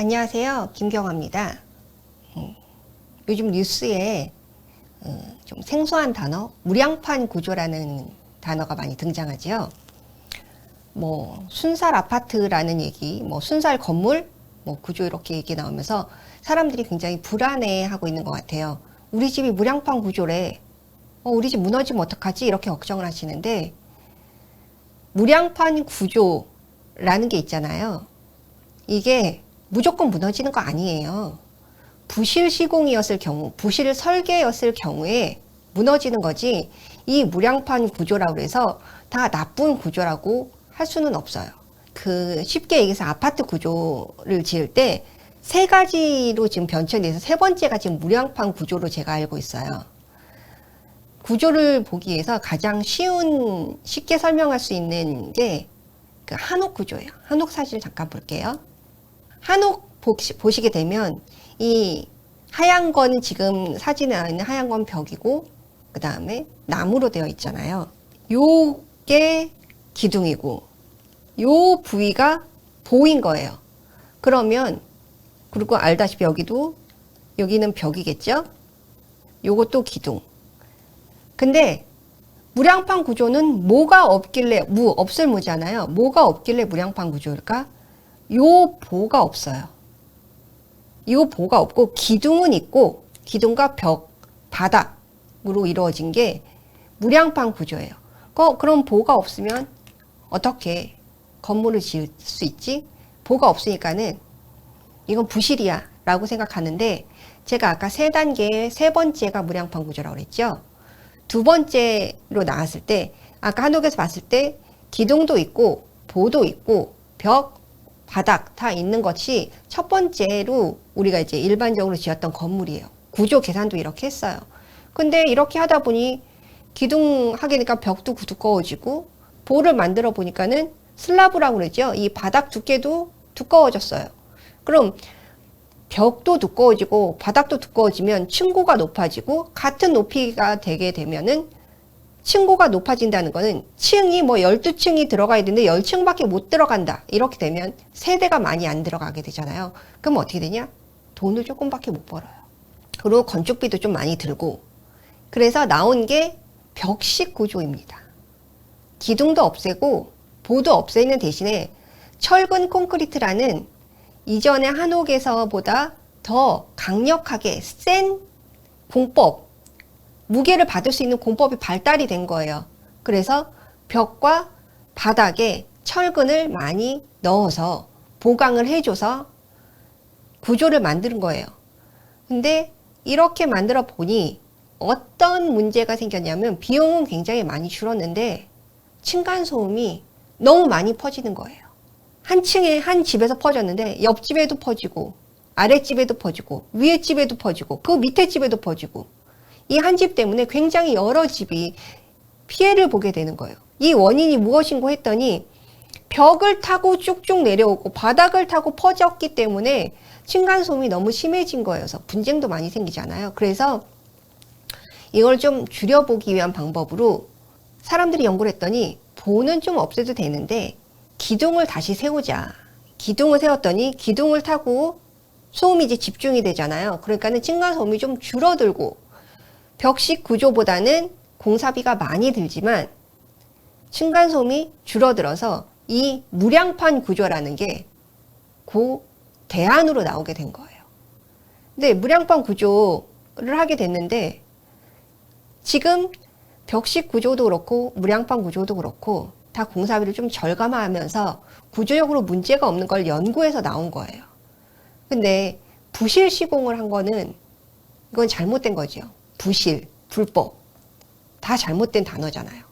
안녕하세요. 김경아입니다. 요즘 뉴스에 좀 생소한 단어, 무량판 구조라는 단어가 많이 등장하죠. 뭐 순살 아파트라는 얘기, 뭐 순살 건물, 뭐 구조 이렇게 얘기 나오면서 사람들이 굉장히 불안해하고 있는 것 같아요. 우리 집이 무량판 구조래. 우리 집 무너지면 어떡하지? 이렇게 걱정을 하시는데 무량판 구조라는 게 있잖아요. 이게 무조건 무너지는 거 아니에요. 부실 시공이었을 경우, 부실 설계였을 경우에 무너지는 거지, 이 무량판 구조라고 해서 다 나쁜 구조라고 할 수는 없어요. 쉽게 얘기해서 아파트 구조를 지을 때 세 가지로 지금 변천돼서 세 번째가 지금 무량판 구조로 제가 알고 있어요. 구조를 보기 위해서 가장 쉽게 설명할 수 있는 게 그 한옥 구조예요. 한옥 사진을 잠깐 볼게요. 한옥 보시게 되면 이 하얀 건 지금 사진에 나와 있는 하얀 건 벽이고 그 다음에 나무로 되어 있잖아요. 요게 기둥이고 요 부위가 보인 거예요. 그러면 그리고 알다시피 여기는 벽이겠죠? 요것도 기둥. 근데 무량판 구조는 뭐가 없길래 없을 무잖아요. 뭐가 없길래 무량판 구조일까? 요 보가 없어요. 요 보가 없고 기둥은 있고 기둥과 벽, 바닥으로 이루어진 게 무량판 구조예요. 그럼 보가 없으면 어떻게 건물을 지을 수 있지? 보가 없으니까는 이건 부실이야 라고 생각하는데, 제가 아까 세 단계 세 번째가 무량판 구조라고 그랬죠. 두 번째로 나왔을 때 아까 한옥에서 봤을 때 기둥도 있고 보도 있고 벽, 바닥 다 있는 것이 첫 번째로 우리가 이제 일반적으로 지었던 건물이에요. 구조 계산도 이렇게 했어요. 근데 이렇게 하다 보니 기둥 하게 되니까 벽도 두꺼워지고 보를 만들어 보니까는 슬라브라고 그러죠. 이 바닥 두께도 두꺼워졌어요. 그럼 벽도 두꺼워지고 바닥도 두꺼워지면 층고가 높아지고, 같은 높이가 되게 되면은 층고가 높아진다는 거는 층이 뭐 12층이 들어가야 되는데 10층밖에 못 들어간다. 이렇게 되면 세대가 많이 안 들어가게 되잖아요. 그럼 어떻게 되냐? 돈을 조금밖에 못 벌어요. 그리고 건축비도 좀 많이 들고. 그래서 나온 게 벽식 구조입니다. 기둥도 없애고 보도 없애는 대신에 철근 콘크리트라는 이전의 한옥에서보다 더 강력하게 센 공법, 무게를 받을 수 있는 공법이 발달이 된 거예요. 그래서 벽과 바닥에 철근을 많이 넣어서 보강을 해줘서 구조를 만드는 거예요. 근데 이렇게 만들어 보니 어떤 문제가 생겼냐면, 비용은 굉장히 많이 줄었는데 층간소음이 너무 많이 퍼지는 거예요. 한 층에 한 집에서 퍼졌는데 옆집에도 퍼지고 아랫집에도 퍼지고 위에 집에도 퍼지고 그 밑에 집에도 퍼지고, 이 한 집 때문에 굉장히 여러 집이 피해를 보게 되는 거예요. 이 원인이 무엇인고 했더니 벽을 타고 쭉쭉 내려오고 바닥을 타고 퍼졌기 때문에 층간소음이 너무 심해진 거예요. 그래서 분쟁도 많이 생기잖아요. 그래서 이걸 좀 줄여보기 위한 방법으로 사람들이 연구를 했더니, 보는 좀 없애도 되는데 기둥을 다시 세우자. 기둥을 세웠더니 기둥을 타고 소음이 이제 집중이 되잖아요. 그러니까는 층간소음이 좀 줄어들고, 벽식 구조보다는 공사비가 많이 들지만 층간소음이 줄어들어서 이 무량판 구조라는 게 그 대안으로 나오게 된 거예요. 근데 무량판 구조를 하게 됐는데, 지금 벽식 구조도 그렇고 무량판 구조도 그렇고 다 공사비를 좀 절감하면서 구조적으로 문제가 없는 걸 연구해서 나온 거예요. 근데 부실 시공을 한 거는 이건 잘못된 거죠. 부실, 불법 다 잘못된 단어잖아요.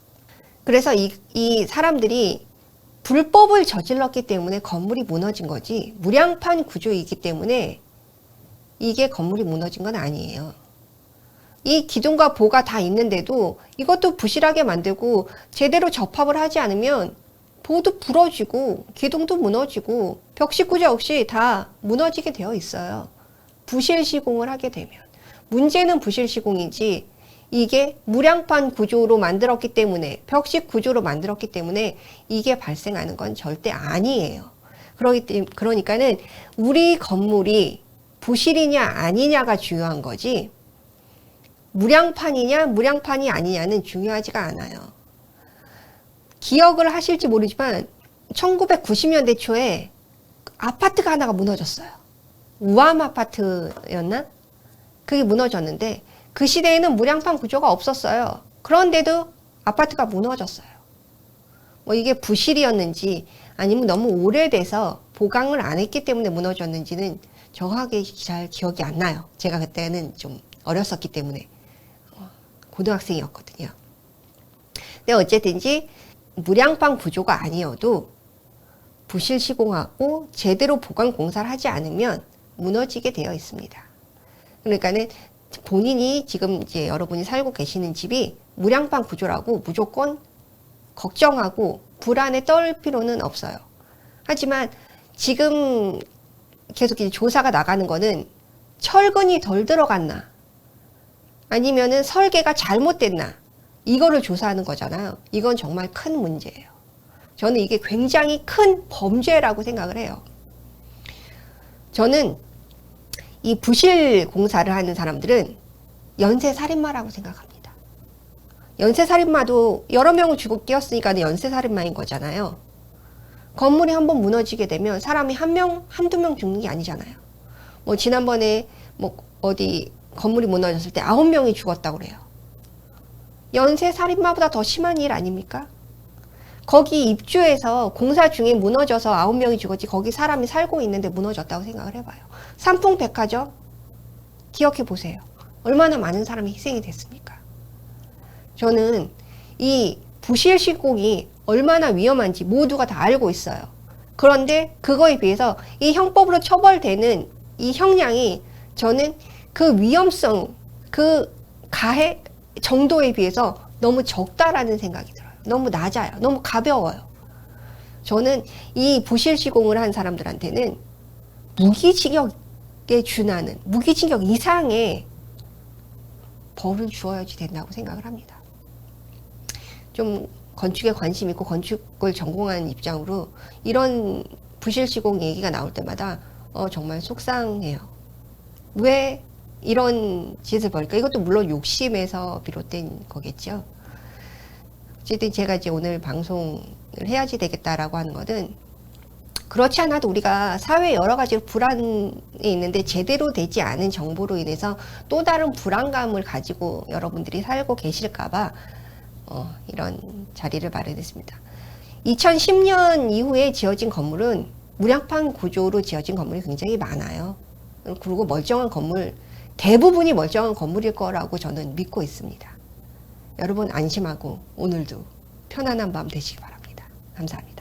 그래서 이 사람들이 불법을 저질렀기 때문에 건물이 무너진 거지, 무량판 구조이기 때문에 이게 건물이 무너진 건 아니에요. 이 기둥과 보가 다 있는데도 이것도 부실하게 만들고 제대로 접합을 하지 않으면 보도 부러지고 기둥도 무너지고 벽식 구조 역시 다 무너지게 되어 있어요. 부실 시공을 하게 되면. 문제는 부실 시공이지, 이게 무량판 구조로 만들었기 때문에, 벽식 구조로 만들었기 때문에 이게 발생하는 건 절대 아니에요. 그러니까는 우리 건물이 부실이냐 아니냐가 중요한 거지, 무량판이냐 무량판이 아니냐는 중요하지가 않아요. 기억을 하실지 모르지만 1990년대 초에 아파트가 하나가 무너졌어요. 우암 아파트였나? 그게 무너졌는데 그 시대에는 무량판 구조가 없었어요. 그런데도 아파트가 무너졌어요. 뭐 이게 부실이었는지 아니면 너무 오래돼서 보강을 안 했기 때문에 무너졌는지는 정확하게 잘 기억이 안 나요. 제가 그때는 좀 어렸었기 때문에, 고등학생이었거든요. 근데 어쨌든지 무량판 구조가 아니어도 부실 시공하고 제대로 보강 공사를 하지 않으면 무너지게 되어 있습니다. 그러니까는 본인이 지금 이제 여러분이 살고 계시는 집이 무량판 구조라고 무조건 걱정하고 불안에 떨 필요는 없어요. 하지만 지금 계속 이제 조사가 나가는 거는 철근이 덜 들어갔나, 아니면은 설계가 잘못됐나, 이거를 조사하는 거잖아요. 이건 정말 큰 문제예요. 저는 이게 굉장히 큰 범죄라고 생각을 해요. 저는 이 부실 공사를 하는 사람들은 연쇄살인마라고 생각합니다. 연쇄살인마도 여러 명을 죽고 뛰었으니까 연쇄살인마인 거잖아요. 건물이 한번 무너지게 되면 사람이 한 명, 한두 명 죽는 게 아니잖아요. 뭐 지난번에 뭐 어디 건물이 무너졌을 때 9명이 죽었다고 그래요. 연쇄살인마보다 더 심한 일 아닙니까? 거기 입주해서 공사 중에 무너져서 9명이 죽었지, 거기 사람이 살고 있는데 무너졌다고 생각을 해봐요. 삼풍백화점 기억해 보세요. 얼마나 많은 사람이 희생이 됐습니까? 저는 이 부실 시공이 얼마나 위험한지 모두가 다 알고 있어요. 그런데 그거에 비해서 이 형법으로 처벌되는 이 형량이 저는 그 위험성, 그 가해 정도에 비해서 너무 적다라는 생각이 들어요. 너무 낮아요. 너무 가벼워요. 저는 이 부실 시공을 한 사람들한테는 무기징역에 준하는, 무기징역 이상의 벌을 주어야지 된다고 생각을 합니다. 좀 건축에 관심 있고 건축을 전공하는 입장으로 이런 부실 시공 얘기가 나올 때마다 정말 속상해요. 왜 이런 짓을 벌일까? 이것도 물론 욕심에서 비롯된 거겠죠. 어쨌든 제가 이제 오늘 방송을 해야지 되겠다라고 하는 것은, 그렇지 않아도 우리가 사회 여러 가지로 불안에 있는데 제대로 되지 않은 정보로 인해서 또 다른 불안감을 가지고 여러분들이 살고 계실까봐 이런 자리를 마련했습니다. 2010년 이후에 지어진 건물은 무량판 구조로 지어진 건물이 굉장히 많아요. 그리고 멀쩡한 건물, 대부분이 멀쩡한 건물일 거라고 저는 믿고 있습니다. 여러분 안심하고 오늘도 편안한 밤 되시기 바랍니다. 감사합니다.